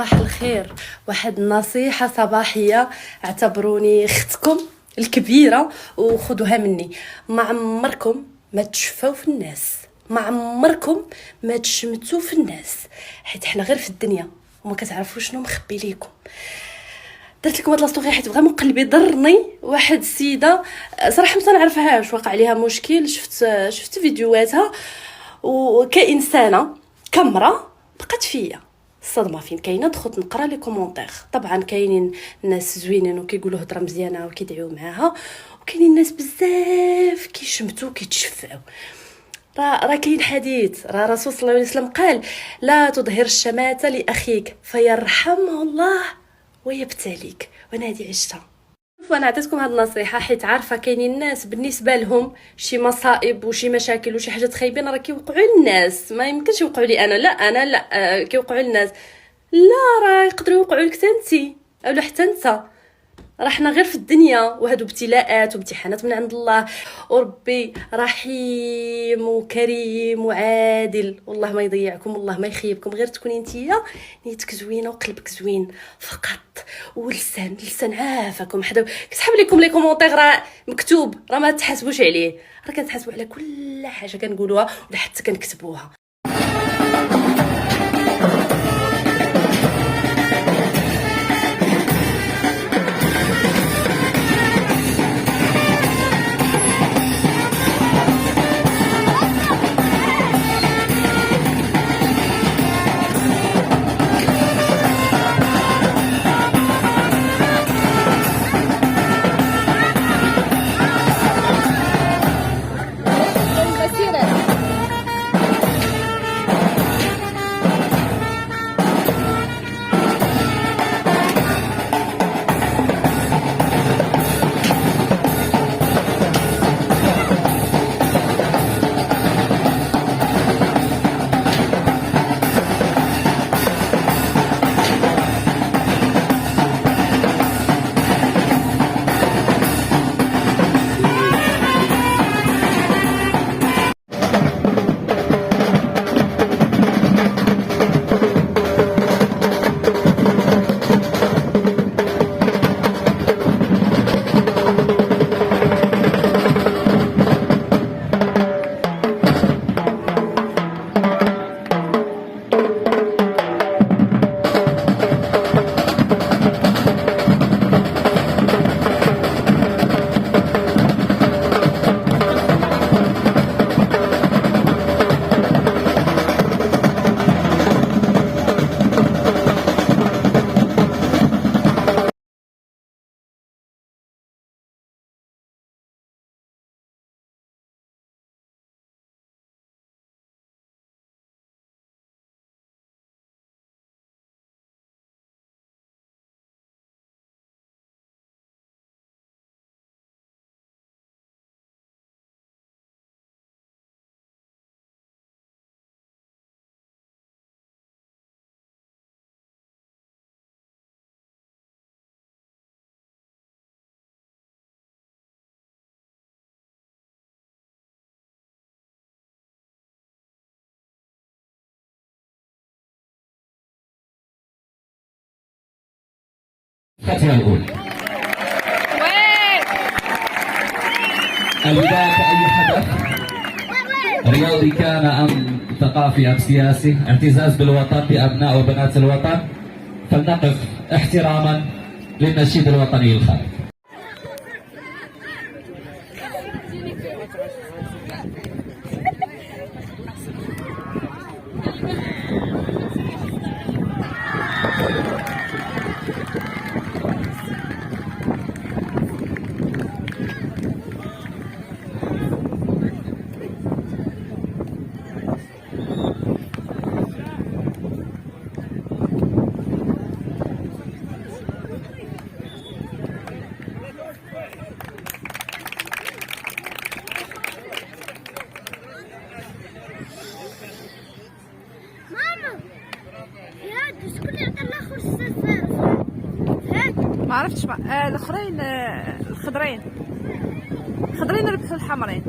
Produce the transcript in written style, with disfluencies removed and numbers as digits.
صباح الخير. واحد النصيحة صباحية، اعتبروني اختكم الكبيرة وخذوها مني. ما عمركم ما تشفوا في الناس، ما عمركم ما تشمتوا في الناس، حيت احنا غير في الدنيا وما كتعرفوا شنو مخبي ليكم. درت لكم هاد لاستوري حيت فريمون قلبي ضرني. واحد السيده صراحه ما نعرفهاش، وقع عليها مشكل، شفت فيديوهاتها، وكإنسانه كامرة بقات فيا الصدمه فين كاينه. دخلت نقرا لي كومونتير، طبعا كاينين ناس زوينين وكيقولوا هضره مزيانه وكيدعيو معاها، وكاينين ناس بزاف كيشمتوا وكيتشفعوا. راه كاين حديث، راه الرسول صلى الله عليه وسلم قال: لا تظهر الشماتة لاخيك فيرحمه الله ويبتليك. وانا هذه عشتها. وانا عطيتكم هذه النصيحه حيت عارفه كاينين الناس بالنسبه لهم شي مصائب وشي مشاكل وشي حاجات خايبين راه كيوقعوا للناس، ما يمكنش يوقعوا لي انا لا كيوقعوا للناس. لا، راه يقدروا يوقعوا لك انتي اولا حتى انت. راه حنا غير في الدنيا، وهادو ابتلاءات وامتحانات من عند الله، وربي رحيم وكريم وعادل، والله ما يضيعكم، والله ما يخيبكم. غير تكوني نتيا نيتك زوينه وقلبك زوين فقط، واللسان عافاكم حدا كتحب لكم لي كومونتير راه مكتوب، راه ما تحاسبوش عليه، راه كنتحاسبوا على كل حاجه كنقولوها ولا حتى كنكتبوها. الفترة الأولى البداية كأي حدث رياضي كان أم ثقافي أم سياسي، اعتزاز بالوطن بأبناء وبنات الوطن، فلنقف احتراما للنشيد الوطني الخالد. ما عرفتش الاخرين الخضرين ربحوا الحمرين.